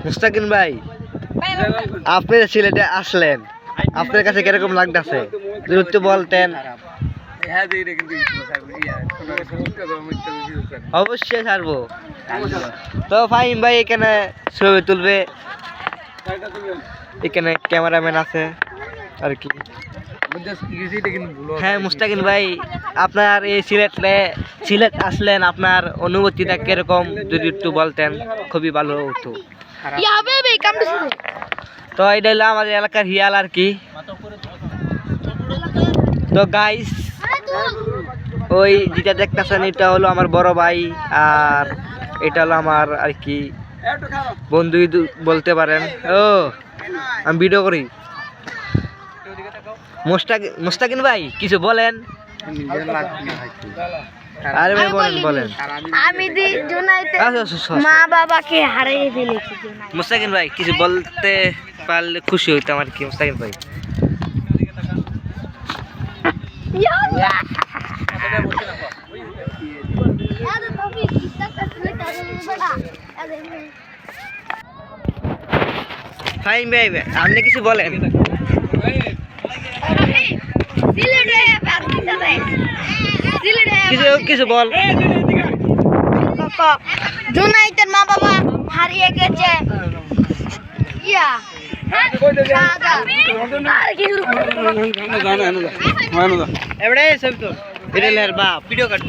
মুস্তাকিন ভাই, আপনি সিলেটে আসলেন, আপনার কাছে কিরকম লাগতেছে যদি একটু বলতেন। অবশ্যই ছাড়বো। তো ফাহিম ভাই এখানে ছবি তুলবে, এখানে ক্যামেরাম্যান আছে আর কি। হ্যাঁ মুস্তাকিন ভাই, আপনার এই সিলেট আসলেন, আপনার অনুভূতিটা কিরকম যদি একটু বলতেন খুবই ভালো হতো। তো এটা হলো আমাদের এলাকার হিয়াল আর কি। তো গাইস, ওই যেটা দেখতেছেন এটা হলো আমার বড় ভাই, আর এটা হলো আমার আর কি বন্ধু বলতে পারেন। ও আমি ভিডিও করি। মুস্তাকিন ভাই কিছু বলেন। আরে ভাই বলেন। আমি মা বাবাকে হারিয়ে ফেলেছি। মুস্তাকিন ভাই কিছু বলতে পারলে খুশি হইতাম আর কি। মুস্তাকিন ভাই ফাইন ভাই আপনি কিছু বলেন। কিছু বল। জুনাইতের মা বাবা হারিয়ে গেছে। এবারে সব তো ভিডিও কাট।